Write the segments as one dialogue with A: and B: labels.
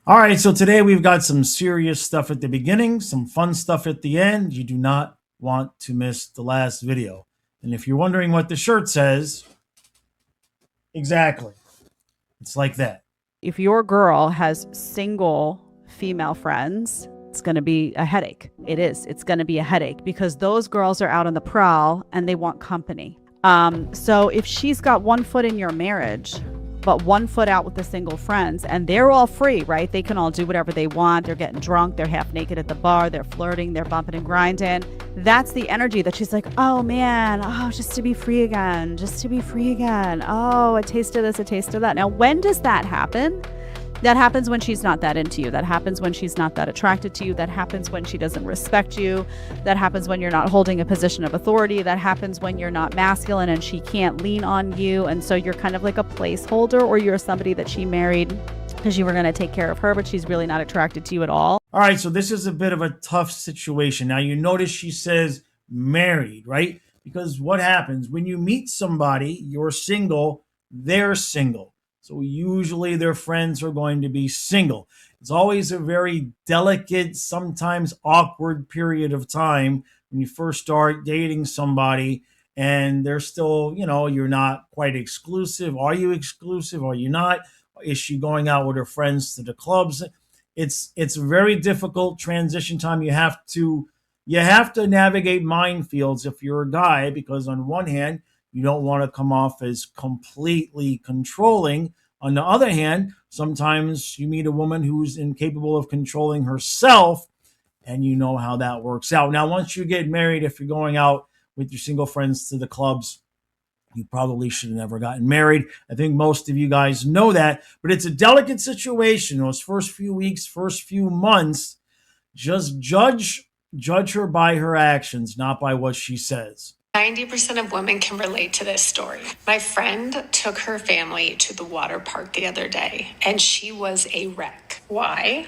A: All right, so today we've got some serious stuff at the beginning, some fun stuff at the end. You do not want to miss the last video. And if you're wondering what the shirt says, exactly, it's like that.
B: If your girl has single female friends, it's going to be a headache. It is. It's going to be a headache because those girls are out on the prowl and they want company. So if she's got one foot in your marriage, but one foot out with the single friends, and they're all free, right? They can all do whatever they want. They're getting drunk. They're half naked at the bar. They're flirting. They're bumping and grinding. That's the energy that she's like, oh man, just to be free again, just to be free again. Oh, a taste of this, a taste of that. Now, when does that happen? That happens when she's not that into you. That happens when she's not that attracted to you. That happens when she doesn't respect you. That happens when you're not holding a position of authority. That happens when you're not masculine and she can't lean on you. And so you're kind of like a placeholder, or you're somebody that she married because you were going to take care of her, but she's really not attracted to you at all.
A: All right, so this is a bit of a tough situation. Now, you notice she says married, right? Because what happens when you meet somebody, you're single, they're single. So usually their friends are going to be single. It's always a very delicate, sometimes awkward period of time when you first start dating somebody and they're still, you're not quite exclusive. Are you exclusive? Are you not? Is she going out with her friends to the clubs? It's a very difficult transition time. You have to navigate minefields if you're a guy, because on one hand, you don't want to come off as completely controlling. On the other hand, sometimes you meet a woman who's incapable of controlling herself, and you know how that works out. Now, once you get married, if you're going out with your single friends to the clubs, you probably should have never gotten married. I think most of you guys know that, but it's a delicate situation. Those first few weeks, first few months, just judge her by her actions, not by what she says.
C: 90% of women can relate to this story. My friend took her family to the water park the other day, and she was a wreck. Why?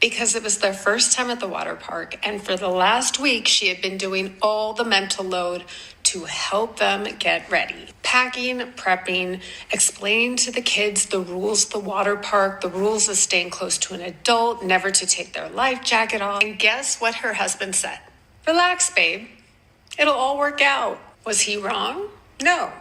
C: Because it was their first time at the water park, and for the last week, she had been doing all the mental load to help them get ready. Packing, prepping, explaining to the kids the rules of the water park, the rules of staying close to an adult, never to take their life jacket off. And guess what her husband said? Relax, babe. It'll all work out. Was he wrong? No.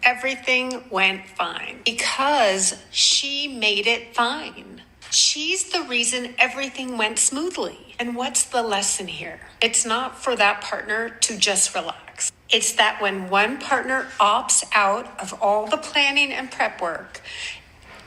C: Everything went fine because she made it fine. She's the reason everything went smoothly. And what's the lesson here? It's not for that partner to just relax. It's that when one partner opts out of all the planning and prep work,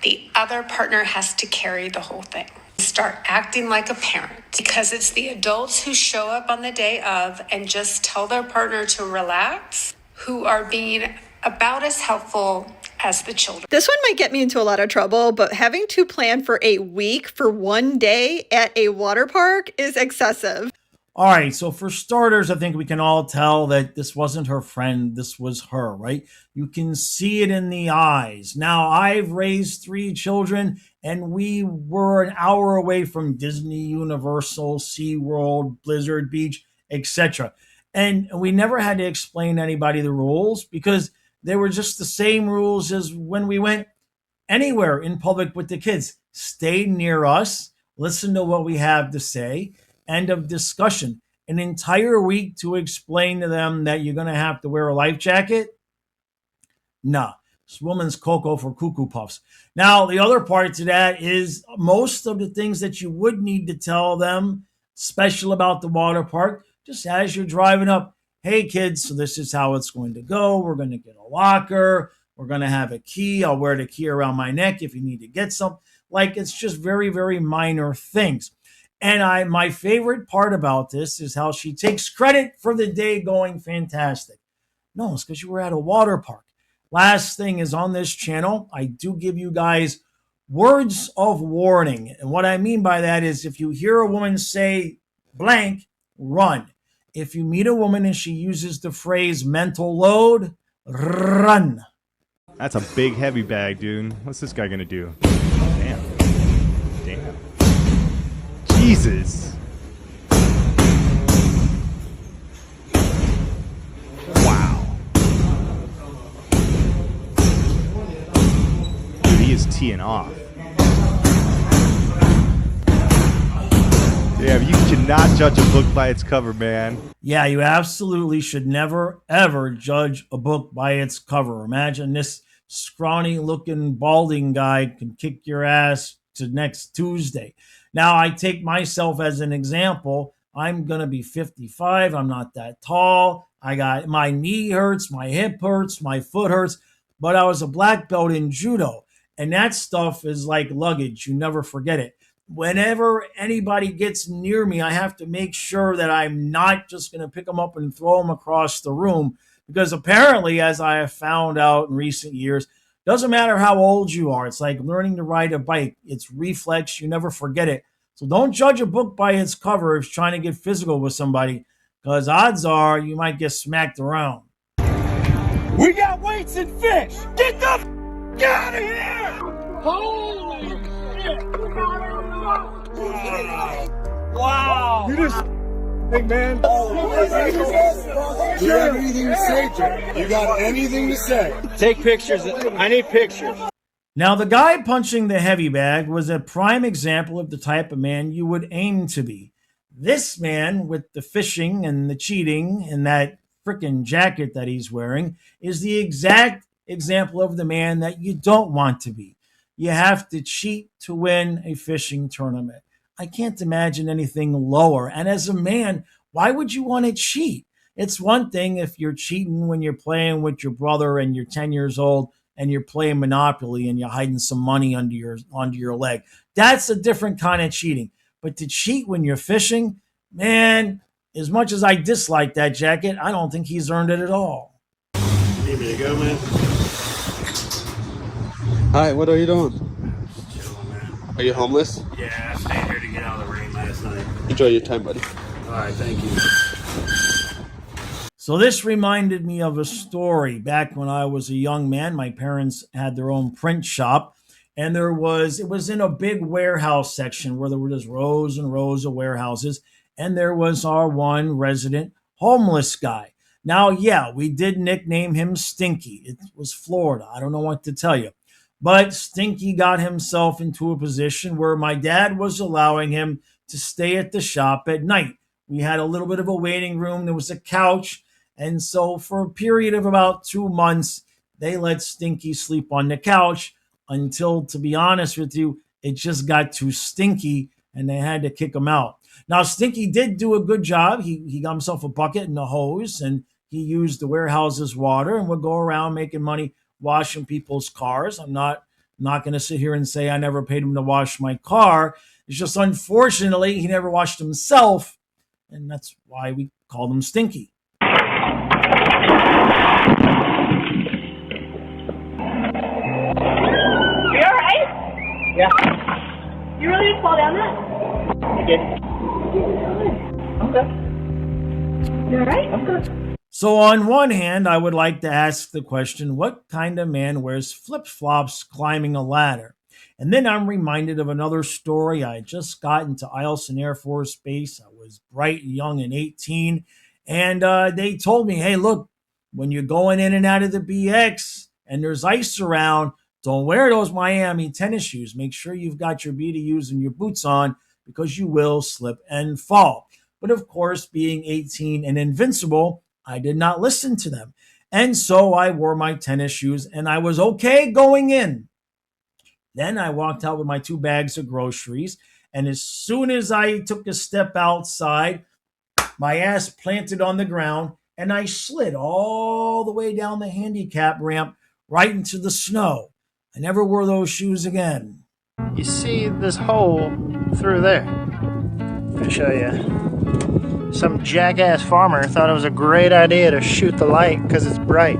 C: the other partner has to carry the whole thing. Start acting like a parent, because it's the adults who show up on the day of and just tell their partner to relax who are being about as helpful as the children.
D: This one might get me into a lot of trouble, but having to plan for a week for one day at a water park is excessive.
A: All right, so for starters, I think we can all tell that this wasn't her friend, this was her, right? You can see it in the eyes. Now, I've raised 3 children, and we were an hour away from Disney, Universal, SeaWorld, Blizzard Beach, etc. And we never had to explain to anybody the rules, because they were just the same rules as when we went anywhere in public with the kids. Stay near us, listen to what we have to say. End of discussion. An entire week to explain to them that you're going to have to wear a life jacket? Nah. This woman's cocoa for cuckoo puffs. Now, the other part to that is most of the things that you would need to tell them, special about the water park, just as you're driving up. Hey, kids, so this is how it's going to go. We're going to get a locker. We're going to have a key. I'll wear the key around my neck if you need to get some. Like, it's just very, very minor things. And my favorite part about this is how she takes credit for the day going fantastic. No, it's because you were at a water park. Last thing is, on this channel, I do give you guys words of warning. And what I mean by that is, if you hear a woman say blank, run. If you meet a woman and she uses the phrase mental load, run.
E: That's a big heavy bag, dude. What's this guy gonna do? Damn. Jesus. Wow. Dude, he is teeing off. not judge a book by its cover, man.
A: Yeah, you absolutely should never, ever judge a book by its cover. Imagine this scrawny looking balding guy can kick your ass to next Tuesday. Now, I take myself as an example. I'm going to be 55. I'm not that tall. I got my knee hurts, my hip hurts, my foot hurts, but I was a black belt in judo. And that stuff is like luggage. You never forget it. Whenever anybody gets near me, I have to make sure that I'm not just going to pick them up and throw them across the room. Because apparently, as I have found out in recent years, doesn't matter how old you are. It's like learning to ride a bike. It's reflex. You never forget it. So don't judge a book by its cover if you're trying to get physical with somebody, because odds are you might get smacked around.
F: We got weights and fish! Get the out of here! Holy shit! Wow! You just... Hey, man.
G: You got anything to say, Jay? You got anything to say?
F: Take pictures. I need pictures.
A: Now, the guy punching the heavy bag was a prime example of the type of man you would aim to be. This man with the fishing and the cheating and that freaking jacket that he's wearing is the exact example of the man that you don't want to be. You have to cheat to win a fishing tournament. I can't imagine anything lower. And as a man, why would you want to cheat? It's one thing if you're cheating when you're playing with your brother and you're 10 years old and you're playing Monopoly and you're hiding some money under your leg. That's a different kind of cheating. But to cheat when you're fishing, man, as much as I dislike that jacket, I don't think he's earned it at all.
G: Need me to go, man? Hi, what are you doing?
H: Chilling, man.
G: Are you homeless?
H: Yeah, I stayed here to get out of the rain last night.
G: Enjoy your time, buddy.
H: All right, thank you.
A: So this reminded me of a story. Back when I was a young man, my parents had their own print shop, and it was in a big warehouse section where there were just rows and rows of warehouses, and there was our one resident homeless guy. Now, yeah, we did nickname him Stinky. It was Florida. I don't know what to tell you. But Stinky got himself into a position where my dad was allowing him to stay at the shop at night. We had a little bit of a waiting room. There was a couch. And so for a period of about 2 months, they let Stinky sleep on the couch until, to be honest with you, it just got too stinky and they had to kick him out. Now, Stinky did do a good job. He got himself a bucket and a hose, and he used the warehouse's water and would go around making money washing people's cars. I'm not going to sit here and say I never paid him to wash my car. It's just unfortunately he never washed himself, and that's why we called him Stinky.
I: You alright?
H: Yeah,
I: You really just fall down that?
H: I did. I'm good.
I: You alright?
H: I'm good.
A: So on one hand, I would like to ask the question, what kind of man wears flip-flops climbing a ladder? And then I'm reminded of another story. I had just gotten to Eielson Air Force Base. I was bright and young and 18. And they told me, hey, look, when you're going in and out of the BX and there's ice around, don't wear those Miami tennis shoes. Make sure you've got your BDUs and your boots on because you will slip and fall. But of course, being 18 and invincible, I did not listen to them. And so I wore my tennis shoes and I was okay going in. Then I walked out with my 2 bags of groceries. And as soon as I took a step outside, my ass planted on the ground and I slid all the way down the handicap ramp right into the snow. I never wore those shoes again.
J: You see this hole through there? I'll show you. Some jackass farmer thought it was a great idea to shoot the light because it's bright.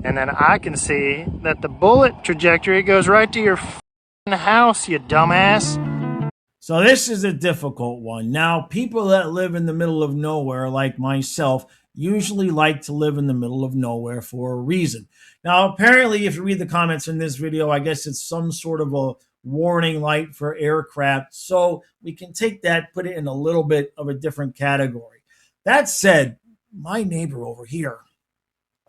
J: And then I can see that the bullet trajectory goes right to your house, you dumbass.
A: So this is a difficult one. Now, people that live in the middle of nowhere, like myself, usually like to live in the middle of nowhere for a reason. Now, apparently, if you read the comments in this video, I guess it's some sort of a warning light for aircraft. So we can take that, put it in a little bit of a different category. That said, my neighbor over here,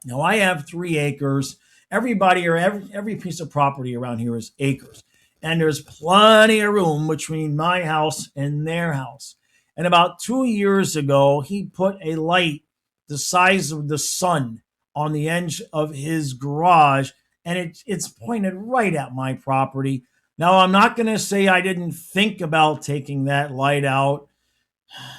A: now I have 3 acres. Everybody or every piece of property around here is acres. and there's plenty of room between my house and their house. And about 2 years ago, he put a light the size of the sun on the edge of his garage, and it's pointed right at my property. Now, I'm not going to say I didn't think about taking that light out,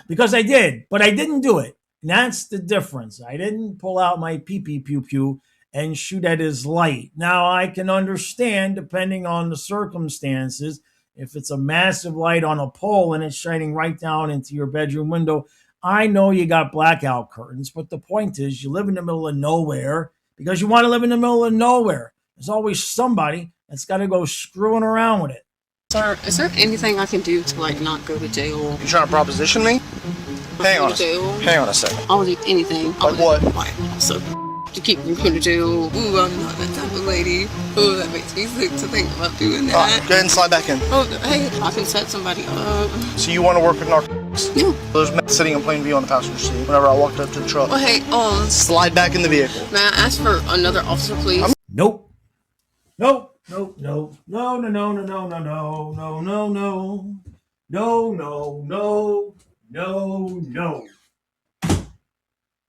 A: because I did, but I didn't do it. And that's the difference. I didn't pull out my pee pee pew pew and shoot at his light. Now, I can understand, depending on the circumstances, if it's a massive light on a pole and it's shining right down into your bedroom window. I know you got blackout curtains, but the point is you live in the middle of nowhere because you want to live in the middle of nowhere. There's always somebody that's got to go screwing around with it.
K: Sir, is there anything I can do to like not go to jail?
J: You trying to proposition me? Hang on a second.
K: I'll do anything.
J: Like what?
K: Like, so to keep from going to jail. Ooh, I'm not that type of lady. Ooh, that makes me sick to think about doing that.
J: All right, go ahead and slide back in.
K: Oh, hey, I can set somebody up.
J: So you want to work with narcotics?
K: Yeah.
J: There's men sitting in plain view on the passenger seat whenever I walked up to the truck.
K: Well, hey,
J: slide back in the vehicle.
K: May I ask for another officer, please?
A: Nope. No, no, no, no, no, no, no, no, no, no, no, no, no, no, no, no, no, no.